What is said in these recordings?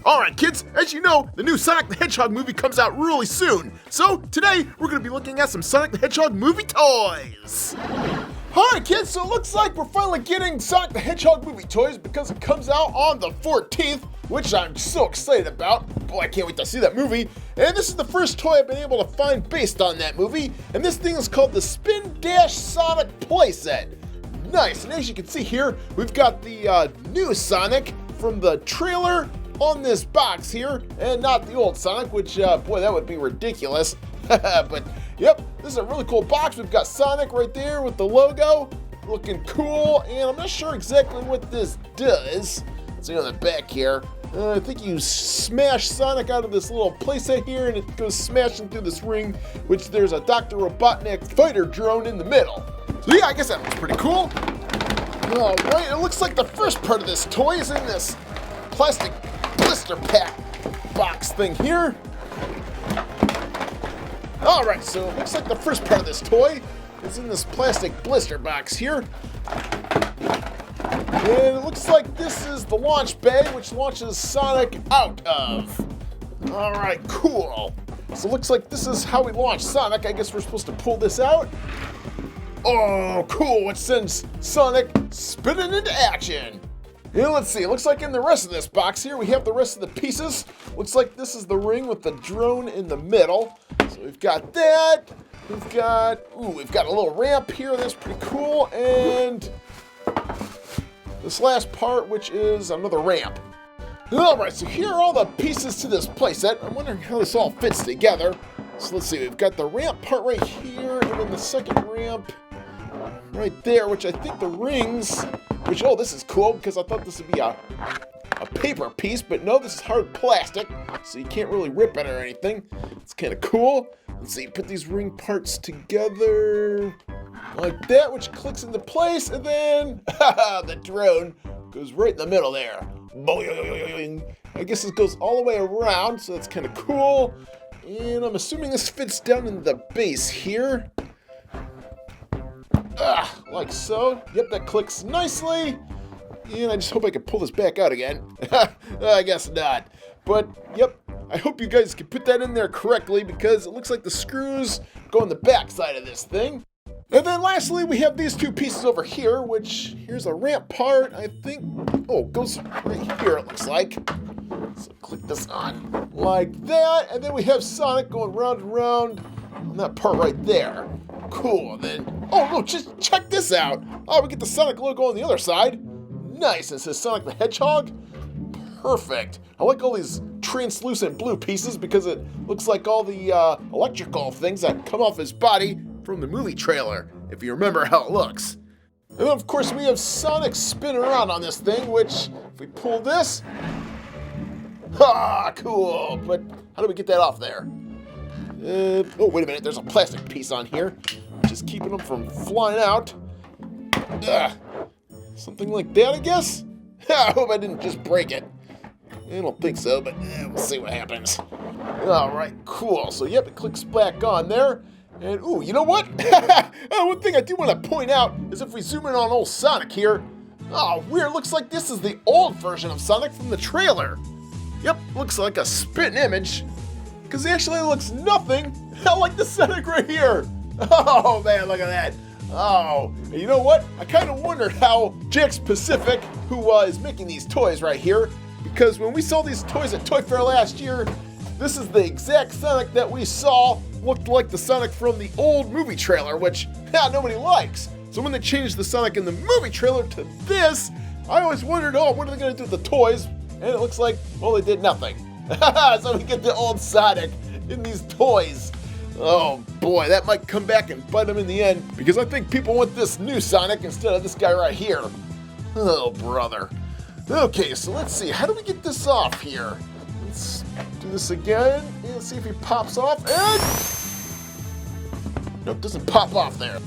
Alright kids, as you know, the new Sonic the Hedgehog movie comes out really soon. So today, we're going to be looking at some Sonic the Hedgehog movie toys. Alright kids, so it looks like we're finally getting Sonic the Hedgehog movie toys because it comes out on the 14th, which I'm so excited about. Boy, I can't wait to see that movie. And this is the first toy I've been able to find based on that movie. And this thing is called the Spin Dash Sonic Playset. Nice, and as you can see here, we've got the new Sonic from the trailer on this box here, and not the old Sonic, which, boy, that would be ridiculous. But, yep, this is a really cool box. We've got Sonic right there with the logo, looking cool, and I'm not sure exactly what this does. See on the back here, I think you smash Sonic out of this little playset here, and it goes smashing through this ring, which there's a Dr. Robotnik fighter drone in the middle. So yeah, I guess that looks pretty cool. All right, it looks like the first part of this toy is in this plastic blister pack box thing here. All right, so it looks like the first part of this toy is in this plastic blister box here. And it looks like this is the launch bay, which launches Sonic out of. All right, cool. So it looks like this is how we launch Sonic. I guess we're supposed to pull this out. Oh, cool, which sends Sonic spinning into action. Yeah, let's see, it looks like in the rest of this box here, we have the rest of the pieces. Looks like this is the ring with the drone in the middle. So we've got that. We've got a little ramp here, that's pretty cool. And this last part, which is another ramp. All right, so here are all the pieces to this playset. I'm wondering how this all fits together. So let's see, we've got the ramp part right here, and then the second ramp right there, which I think the rings, which, oh, this is cool because I thought this would be a paper piece, but no, this is hard plastic, so you can't really rip it or anything. It's kind of cool. Let's see, put these ring parts together like that, which clicks into place, and then the drone goes right in the middle there. Boing. I guess it goes all the way around, so that's kind of cool. And I'm assuming this fits down in the base here. Like so. Yep, that clicks nicely. And I just hope I can pull this back out again. I guess not. But, yep, I hope you guys can put that in there correctly because it looks like the screws go on the back side of this thing. And then lastly, we have these two pieces over here, which here's a ramp part, I think. Oh, it goes right here, it looks like. So click this on like that. And then we have Sonic going round and round on that part right there. Cool. And then, oh, no, just check this out. Oh, we get the Sonic logo on the other side. Nice. It says Sonic the Hedgehog. Perfect. I like all these translucent blue pieces because it looks like all the electrical things that come off his body from the movie trailer, if you remember how it looks. And then, of course, we have Sonic spinning around on this thing, which, if we pull this, cool. But how do we get that off there? Oh, wait a minute. There's a plastic piece on here, just keeping them from flying out. Something like that, I guess? I hope I didn't just break it. I don't think so, but we'll see what happens. All right, cool. So, yep, it clicks back on there. And, ooh, you know what? One thing I do want to point out is if we zoom in on old Sonic here, oh, weird, looks like this is the old version of Sonic from the trailer. Yep, looks like a spitting image, because he actually looks nothing like the Sonic right here. Oh, man, look at that. Oh, and you know what? I kind of wondered how Jakks Pacific, who is making these toys right here, because when we saw these toys at Toy Fair last year, this is the exact Sonic that we saw looked like the Sonic from the old movie trailer, which nobody likes. So when they changed the Sonic in the movie trailer to this, I always wondered, oh, what are they going to do with the toys? And it looks like, well, they did nothing. So we get the old Sonic in these toys. Oh boy, that might come back and bite them in the end, because I think people want this new Sonic instead of this guy right here. Oh, brother. Okay, so let's see, how do we get this off here? Let's do this again and see if he pops off. And nope, doesn't pop off there.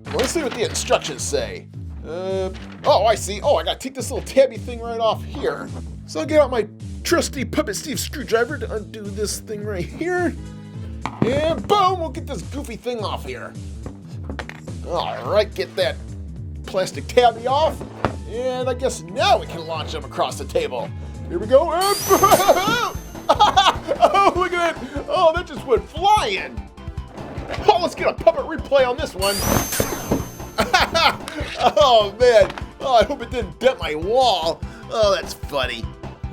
Well, let's see what the instructions say. Oh, I see. Oh, I gotta take this little tabby thing right off here. So I'll get out my trusty Puppet Steve screwdriver to undo this thing right here. And boom, we'll get this goofy thing off here. All right, get that plastic tabby off. And I guess now we can launch him across the table. Here we go. And oh, look at that. Oh, that just went flying. Oh, let's get a puppet replay on this one. Oh, man. Oh, I hope it didn't dent my wall. Oh, that's funny.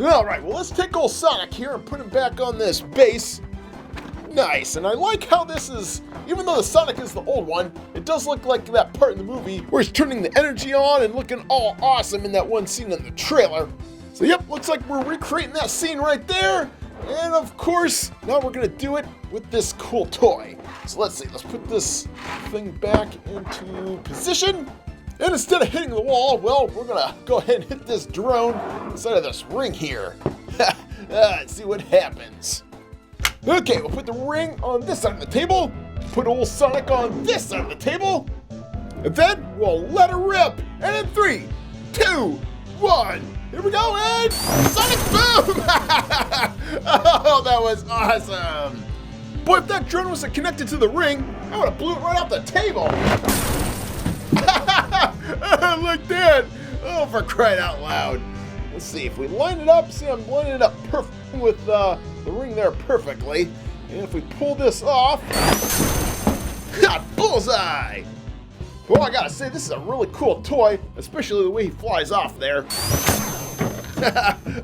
All right, well, let's take old Sonic here and put him back on this base. Nice, and I like how this is, even though the Sonic is the old one, it does look like that part in the movie where he's turning the energy on and looking all awesome in that one scene in the trailer. So yep, looks like we're recreating that scene right there. And of course, now we're gonna do it with this cool toy. So let's see, let's put this thing back into position. And instead of hitting the wall, well, we're gonna go ahead and hit this drone inside of this ring here. Let's see what happens. Okay, we'll put the ring on this side of the table, put old Sonic on this side of the table, and then we'll let her rip. And in 3, 2, 1, here we go, and Sonic boom! Oh, that was awesome. Boy, if that drone wasn't connected to the ring, I would have blew it right off the table. Like that. Oh, for crying out loud. Let's see, if we line it up, see, I'm lining it up perfect with the ring there perfectly. And if we pull this off, bullseye! Well, I gotta say, this is a really cool toy, especially the way he flies off there.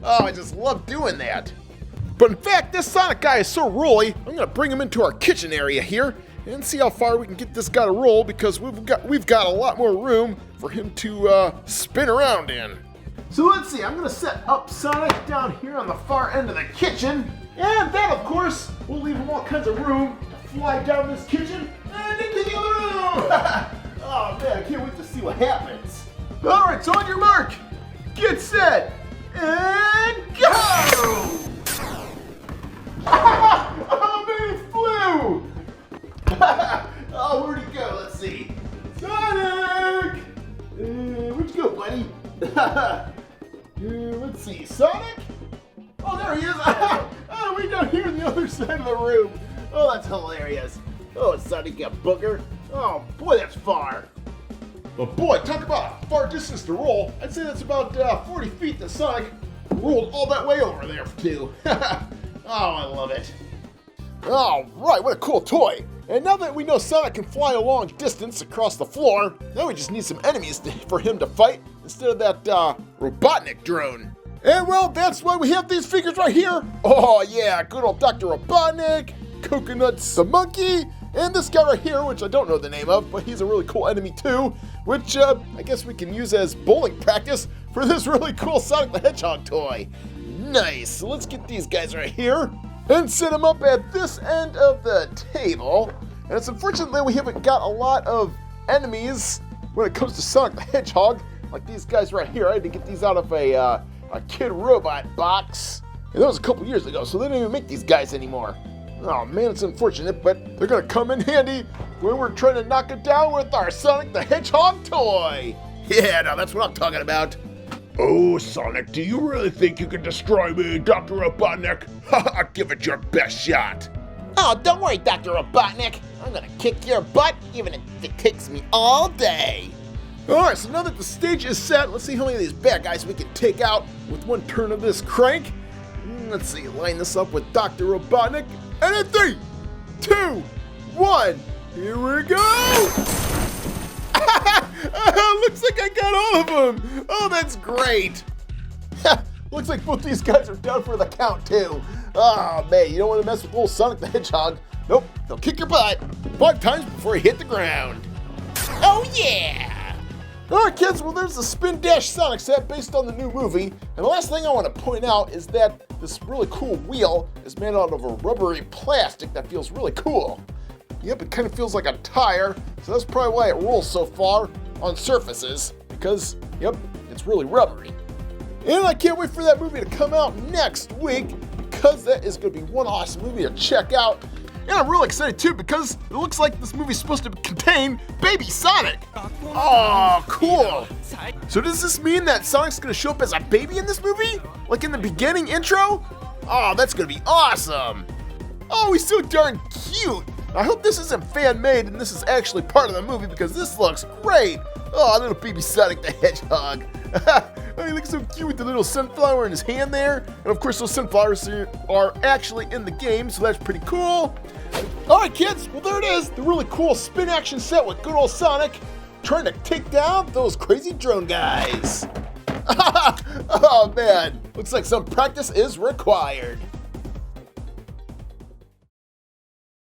Oh, I just love doing that. But in fact, this Sonic guy is so rolly, I'm gonna bring him into our kitchen area here and see how far we can get this guy to roll, because we've got a lot more room for him to spin around in. So let's see, I'm gonna set up Sonic down here on the far end of the kitchen, and then of course, we'll leave him all kinds of room to fly down this kitchen and into the other room. Oh man, I can't wait to see what happens. All right, so on your mark, get set, and go! Oh man, it flew! Oh, where'd he go? Let's see. Sonic! Where'd you go, buddy? Let's see, Sonic? Oh, there he is! Oh, way down here on the other side of the room. Oh, that's hilarious. Oh, Sonic, you booger. Oh, boy, that's far. But boy, talk about a far distance to roll. I'd say that's about 40 feet that Sonic rolled all that way over there, too. Oh, I love it. All right, what a cool toy. And now that we know Sonic can fly a long distance across the floor, now we just need some enemies for him to fight instead of that Robotnik drone. And well, that's why we have these figures right here. Oh yeah, good old Dr. Robotnik, Coconuts the monkey, and this guy right here, which I don't know the name of, but he's a really cool enemy too, which I guess we can use as bowling practice for this really cool Sonic the Hedgehog toy. Nice, so let's get these guys right here and set them up at this end of the table. And it's unfortunate that we haven't got a lot of enemies when it comes to Sonic the Hedgehog, like these guys right here. I had to get these out of a Kid Robot box, and that was a couple years ago, so they don't even make these guys anymore. Oh man, it's unfortunate, but they're gonna come in handy when we're trying to knock it down with our Sonic the Hedgehog toy. Yeah, now that's what I'm talking about. Oh, Sonic, do you really think you can destroy me, Dr. Robotnik? Haha, give it your best shot. Oh, don't worry, Dr. Robotnik. I'm gonna kick your butt, even if it takes me all day. Alright, so now that the stage is set, let's see how many of these bad guys we can take out with one turn of this crank. Let's see, line this up with Dr. Robotnik. And in 3, 2, 1, here we go! Looks like I got all of them! Oh, that's great! Looks like both these guys are down for the count, too. Oh, man, you don't want to mess with old Sonic the Hedgehog. Nope, they'll kick your butt 5 times before you hit the ground. Oh, yeah! Alright, kids, well, there's the Spin Dash Sonic set based on the new movie. And the last thing I want to point out is that this really cool wheel is made out of a rubbery plastic that feels really cool. Yep, it kind of feels like a tire, so that's probably why it rolls so far on surfaces, because, yep, it's really rubbery. And I can't wait for that movie to come out next week, because that is going to be one awesome movie to check out. And I'm really excited too, because it looks like this movie's supposed to contain Baby Sonic. Oh, cool. So does this mean that Sonic's going to show up as a baby in this movie? Like in the beginning intro? Oh, that's going to be awesome. Oh, he's so darn cute. I hope this isn't fan-made and this is actually part of the movie, because this looks great. Oh, little baby Sonic the Hedgehog. Oh, he looks so cute with the little sunflower in his hand there. And of course, those sunflowers are actually in the game, so that's pretty cool. All right, kids, well, there it is. The really cool spin action set with good old Sonic trying to take down those crazy drone guys. Oh, man. Looks like some practice is required.